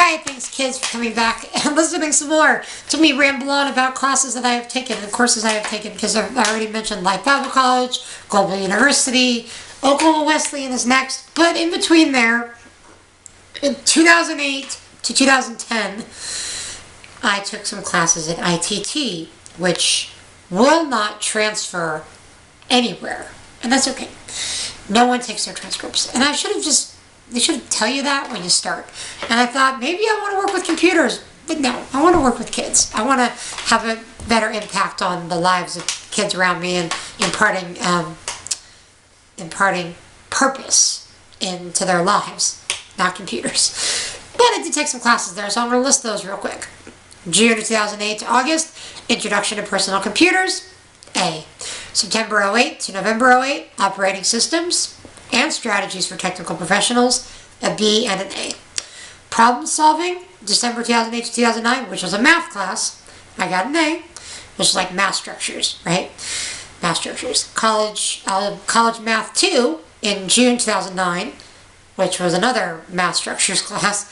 Alright, thanks kids for coming back and listening some more to me ramble on about classes that I have taken and courses I have taken, because I already mentioned Life Bible College, Global University, Oklahoma Wesleyan is next, but in between there, in 2008 to 2010, I took some classes at ITT, which will not transfer anywhere, and that's okay. No one takes their transcripts, and they should tell you that when you start. And I thought, maybe I want to work with computers. But no, I want to work with kids. I want to have a better impact on the lives of kids around me and imparting purpose into their lives, not computers. But I did take some classes there, so I'm going to list those real quick. June 2008 to August, Introduction to Personal Computers, A. September 08 to November 08, Operating Systems and Strategies for Technical Professionals, a B and an A. Problem Solving, December 2008 to 2009, which was a math class, I got an A, which is like math structures, right? Math structures. College Math 2 in June 2009, which was another math structures class.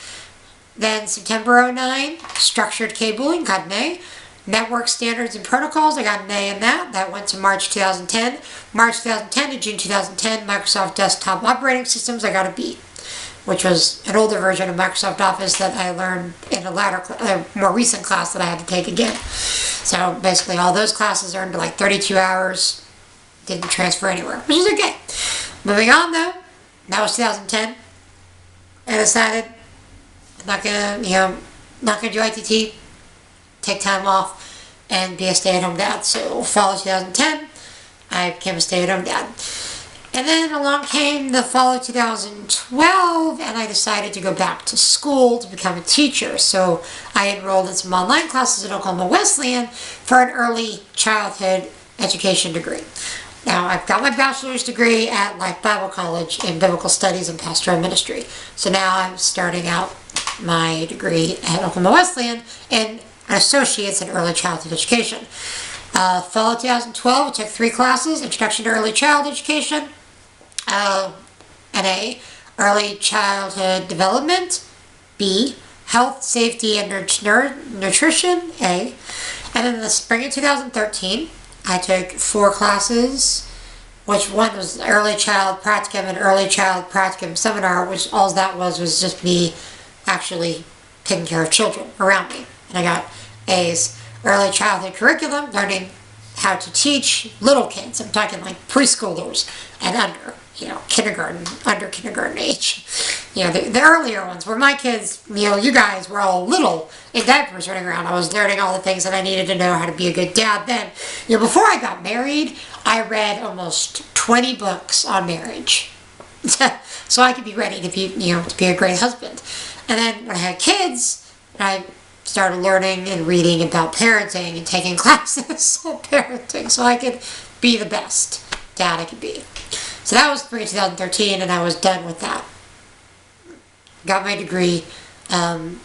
Then September 09, Structured Cabling, got an A. Network Standards and Protocols, I got an A in that. That went to March 2010. March 2010 to June 2010, Microsoft Desktop Operating Systems, I got a B, which was an older version of Microsoft Office that I learned in a more recent class that I had to take again. So basically all those classes earned like 32 hours, didn't transfer anywhere, which is okay. Moving on though, that was 2010. I decided I'm not gonna do ITT, take time off, and be a stay-at-home dad. So fall of 2010, I became a stay-at-home dad. And then along came the fall of 2012, and I decided to go back to school to become a teacher. So I enrolled in some online classes at Oklahoma Wesleyan for an early childhood education degree. Now, I've got my bachelor's degree at Life Bible College in Biblical Studies and Pastoral Ministry. So now I'm starting out my degree at Oklahoma Wesleyan in an associate's in early childhood education. Fall of 2012, I took 3 classes: Introduction to Early Child Education, an A. Early Childhood Development, B. Health, Safety, and Nutrition, A. And then in the spring of 2013, I took 4 classes, which one was Early Child Practicum and Early Child Practicum Seminar, which all that was just me actually taking care of children around me. And I got A's. Early Childhood Curriculum, learning how to teach little kids. I'm talking like preschoolers and under, kindergarten, under kindergarten age. The earlier ones where my kids, you guys were all little in diapers running around. I was learning all the things that I needed to know how to be a good dad then. Before I got married, I read almost 20 books on marriage. So I could be ready to be a great husband. And then when I had kids, I started learning and reading about parenting and taking classes on parenting so I could be the best dad I could be. So that was spring 2013, and I was done with that. Got my degree in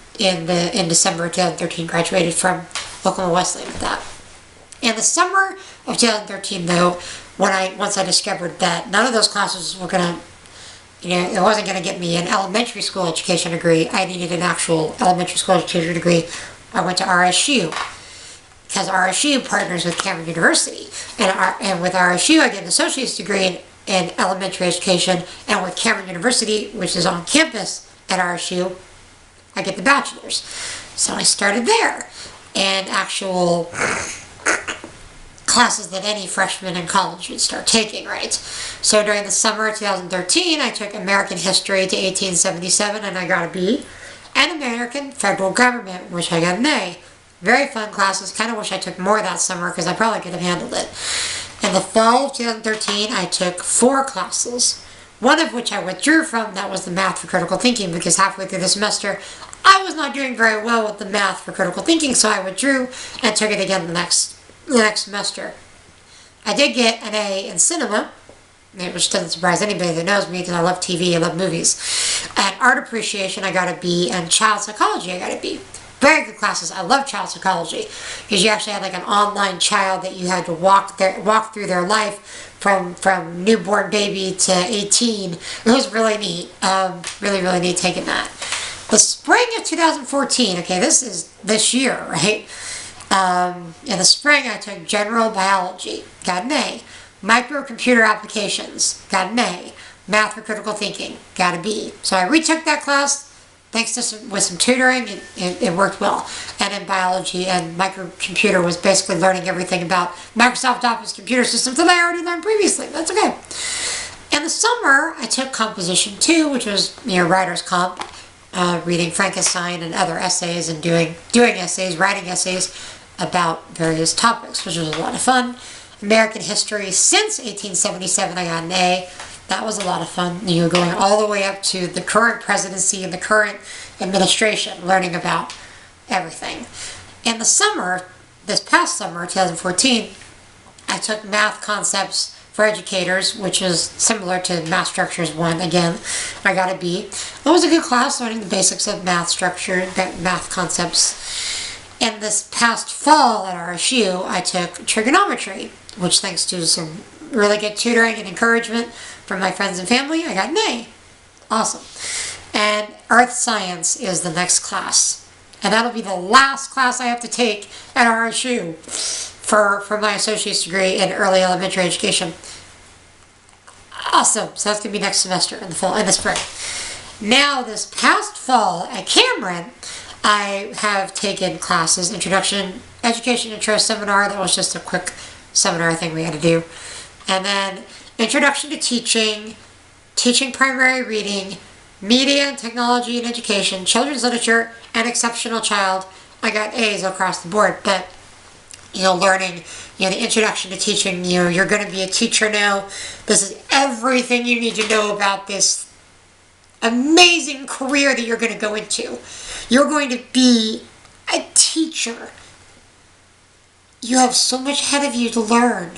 December 2013, graduated from Oklahoma Wesleyan with that. In the summer of 2013, though, once I discovered that none of those classes were going to, it wasn't going to get me an elementary school education degree. I needed an actual elementary school education degree. I went to RSU, because RSU partners with Cameron University. And with RSU, I get an associate's degree in elementary education. And with Cameron University, which is on campus at RSU, I get the bachelor's. So I started there. And actual classes that any freshman in college would start taking, right? So during the summer of 2013, I took American History to 1877, and I got a B, and American Federal Government, which I got an A. Very fun classes. Kind of wish I took more that summer, because I probably could have handled it. In the fall of 2013, I took 4 classes, one of which I withdrew from. That was the Math for Critical Thinking, because halfway through the semester, I was not doing very well with the Math for Critical Thinking, so I withdrew and took it again the next semester. I did get an A in cinema, which doesn't surprise anybody that knows me, because I love TV, I love movies. And art appreciation, I got a B, and child psychology, I got a B. Very good classes. I love child psychology, because you actually had like an online child that you had to walk through their life from newborn baby to 18. It was really neat. Really, really neat taking that. The spring of 2014, okay, this is this year, right? In the spring, I took general biology, got an A. Microcomputer applications, got an A. Math for critical thinking, got a B. So I retook that class. Thanks to with some tutoring, it worked well. And in biology and microcomputer was basically learning everything about Microsoft Office computer systems that I already learned previously. That's okay. In the summer, I took Composition 2, which was writer's comp, reading Frankenstein and other essays and doing essays, writing essays about various topics, which was a lot of fun. American history since 1877, I got an A. That was a lot of fun. Going all the way up to the current presidency and the current administration, learning about everything. In the summer, this past summer, 2014, I took math concepts for educators, which is similar to Math Structures 1. Again, I got a B. It was a good class, learning the basics of math structure, math concepts. And this past fall at RSU, I took trigonometry, which thanks to some really good tutoring and encouragement from my friends and family, I got an A. Awesome. And Earth Science is the next class. And that'll be the last class I have to take at RSU for my associate's degree in early elementary education. Awesome. So that's going to be next semester in the spring. Now, this past fall at Cameron, I have taken classes, Introduction, Education Intro Seminar. That was just a quick seminar thing we had to do. And then Introduction to Teaching, Teaching Primary Reading, Media and Technology and Education, Children's Literature, and Exceptional Child. I got A's across the board, but learning, the introduction to teaching, you're going to be a teacher now. This is everything you need to know about this amazing career that you're going to go into. You're going to be a teacher. You have so much ahead of you to learn.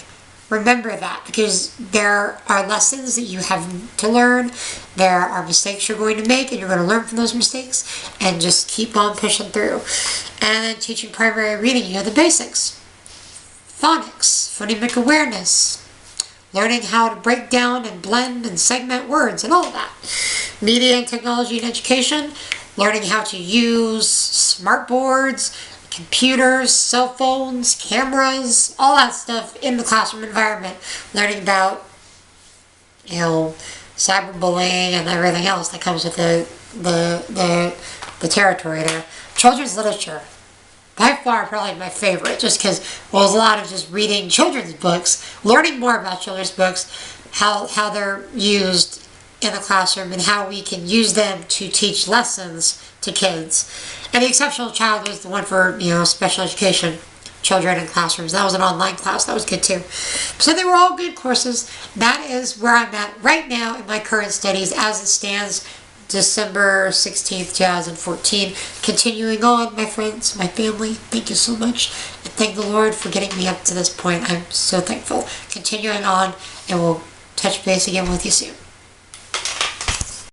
Remember that, because there are lessons that you have to learn. There are mistakes you're going to make, and you're going to learn from those mistakes, and just keep on pushing through. And then teaching primary reading, the basics. Phonics, phonemic awareness, learning how to break down and blend and segment words and all of that. Media and Technology and Education, learning how to use smart boards, computers, cell phones, cameras, all that stuff in the classroom environment. Learning about, cyberbullying and everything else that comes with the territory there. Children's literature. By far, probably my favorite, just because it was a lot of just reading children's books, learning more about children's books, how they're used in the classroom, and how we can use them to teach lessons to kids. And the Exceptional Child was the one for, special education children in classrooms. That was an online class. That was good too. So they were all good courses. That is where I'm at right now in my current studies as it stands December 16th, 2014. Continuing on, my friends, my family, thank you so much. And thank the Lord for getting me up to this point. I'm so thankful. Continuing on, and we'll touch base again with you soon.